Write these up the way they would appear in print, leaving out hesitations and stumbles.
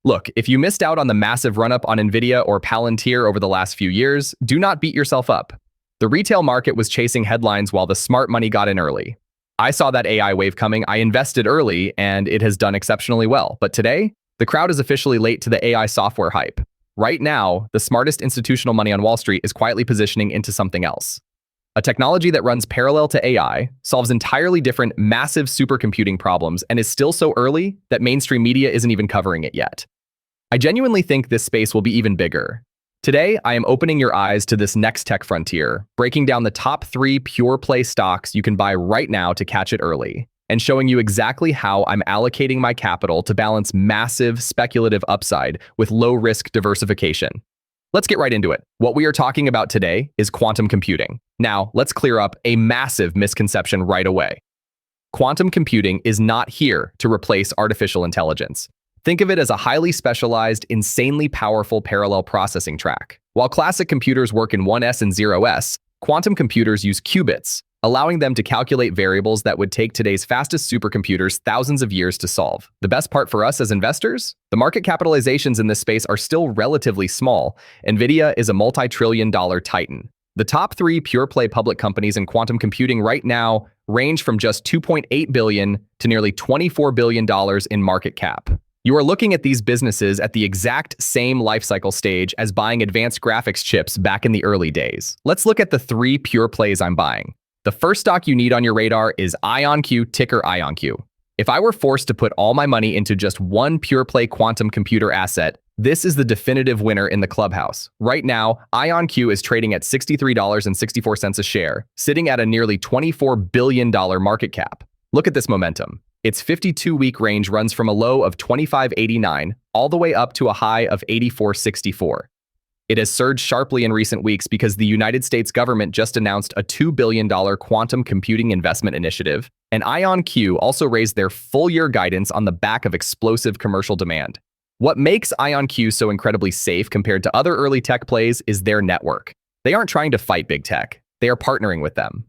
Look, if you missed out on the massive run-up on NVIDIA or Palantir over the last few years, do not beat yourself up. The retail market was chasing headlines while the smart money got in early. I saw that AI wave coming, I invested early, and it has done exceptionally well. But today, the crowd is officially late to the AI software hype. Right now, the smartest institutional money on Wall Street is quietly positioning into something else. A technology that runs parallel to AI, solves entirely different, massive supercomputing problems, and is still so early that mainstream media isn't even covering it yet. I genuinely think this space will be even bigger. Today, I am opening your eyes to this next tech frontier, breaking down the top 3 pure play stocks you can buy right now to catch it early, and showing you exactly how I'm allocating my capital to balance massive speculative upside with low-risk diversification. Let's get right into it. What we are talking about today is quantum computing. Now, let's clear up a massive misconception right away. Quantum computing is not here to replace artificial intelligence. Think of it as a highly specialized, insanely powerful parallel processing track. While classic computers work in 1S and 0S, quantum computers use qubits, allowing them to calculate variables that would take today's fastest supercomputers thousands of years to solve. The best part for us as investors? The market capitalizations in this space are still relatively small. NVIDIA is a multi-trillion-dollar titan. The top 3 pure-play public companies in quantum computing right now range from just $2.8 billion to nearly $24 billion in market cap. You are looking at these businesses at the exact same lifecycle stage as buying advanced graphics chips back in the early days. Let's look at the 3 pure plays I'm buying. The first stock you need on your radar is IonQ, ticker IonQ. If I were forced to put all my money into just one pure play quantum computer asset, this is the definitive winner in the clubhouse. Right now, IonQ is trading at $63.64 a share, sitting at a nearly $24 billion market cap. Look at this momentum. Its 52-week range runs from a low of 25.89 all the way up to a high of 84.64. It has surged sharply in recent weeks because the United States government just announced a $2 billion quantum computing investment initiative, and IonQ also raised their full-year guidance on the back of explosive commercial demand. What makes IonQ so incredibly safe compared to other early tech plays is their network. They aren't trying to fight big tech. They are partnering with them.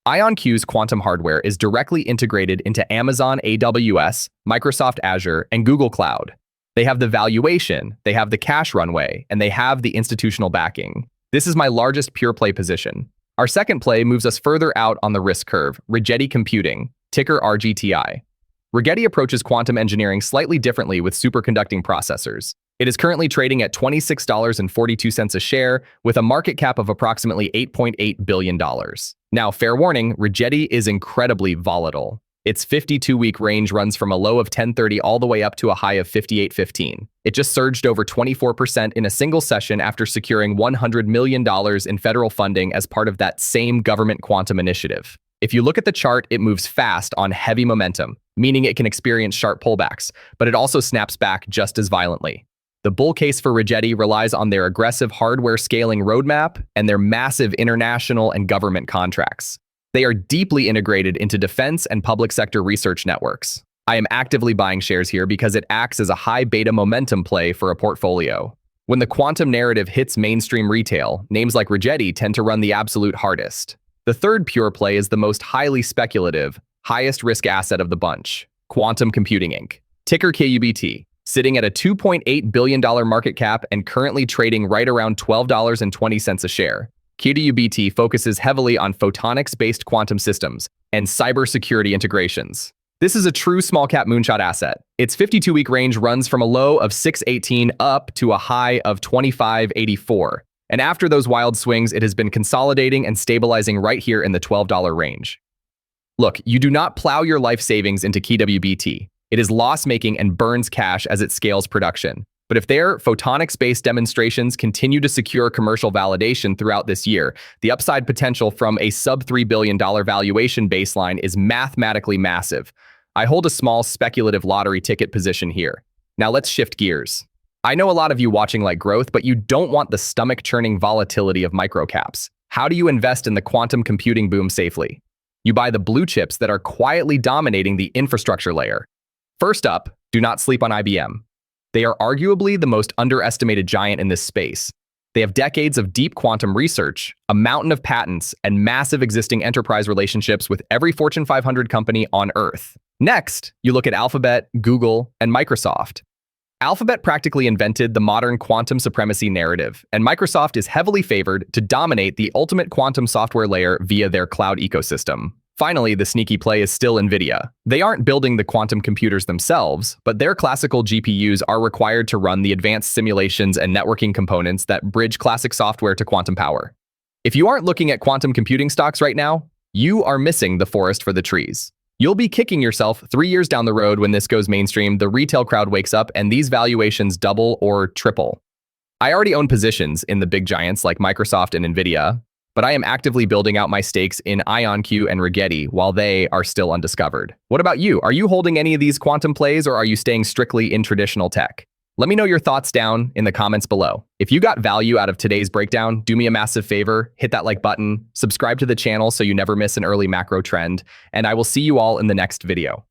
IonQ's quantum hardware is directly integrated into Amazon AWS, Microsoft Azure, and Google Cloud. They have the valuation, they have the cash runway, and they have the institutional backing. This is my largest pure play position. Our second play moves us further out on the risk curve, Rigetti Computing, ticker RGTI. Rigetti approaches quantum engineering slightly differently with superconducting processors. It is currently trading at $26.42 a share with a market cap of approximately $8.8 billion. Now, fair warning, Rigetti is incredibly volatile. Its 52-week range runs from a low of 10.30 all the way up to a high of 58.15. It just surged over 24% in a single session after securing $100 million in federal funding as part of that same government quantum initiative. If you look at the chart, it moves fast on heavy momentum, meaning it can experience sharp pullbacks, but it also snaps back just as violently. The bull case for Rigetti relies on their aggressive hardware scaling roadmap and their massive international and government contracts. They are deeply integrated into defense and public sector research networks. I am actively buying shares here because it acts as a high beta momentum play for a portfolio. When the quantum narrative hits mainstream retail, names like Rigetti tend to run the absolute hardest. The third pure play is the most highly speculative, highest risk asset of the bunch, Quantum Computing Inc., ticker KUBT. Sitting at a $2.8 billion market cap and currently trading right around $12.20 a share. QUBT focuses heavily on photonics-based quantum systems and cybersecurity integrations. This is a true small-cap moonshot asset. Its 52-week range runs from a low of 6.18 up to a high of 25.84. And after those wild swings, it has been consolidating and stabilizing right here in the $12 range. Look, you do not plow your life savings into QUBT. It is loss-making and burns cash as it scales production. But if their photonics-based demonstrations continue to secure commercial validation throughout this year, the upside potential from a sub-$3 billion valuation baseline is mathematically massive. I hold a small speculative lottery ticket position here. Now let's shift gears. I know a lot of you watching like growth, but you don't want the stomach-churning volatility of microcaps. How do you invest in the quantum computing boom safely? You buy the blue chips that are quietly dominating the infrastructure layer. First up, do not sleep on IBM. They are arguably the most underestimated giant in this space. They have decades of deep quantum research, a mountain of patents, and massive existing enterprise relationships with every Fortune 500 company on Earth. Next, you look at Alphabet, Google, and Microsoft. Alphabet practically invented the modern quantum supremacy narrative, and Microsoft is heavily favored to dominate the ultimate quantum software layer via their cloud ecosystem. Finally, the sneaky play is still NVIDIA. They aren't building the quantum computers themselves, but their classical GPUs are required to run the advanced simulations and networking components that bridge classic software to quantum power. If you aren't looking at quantum computing stocks right now, you are missing the forest for the trees. You'll be kicking yourself 3 years down the road when this goes mainstream, the retail crowd wakes up, and these valuations double or triple. I already own positions in the big giants like Microsoft and NVIDIA, but I am actively building out my stakes in IonQ and Rigetti while they are still undiscovered. What about you? Are you holding any of these quantum plays, or are you staying strictly in traditional tech? Let me know your thoughts down in the comments below. If you got value out of today's breakdown, do me a massive favor, hit that like button, subscribe to the channel so you never miss an early macro trend, and I will see you all in the next video.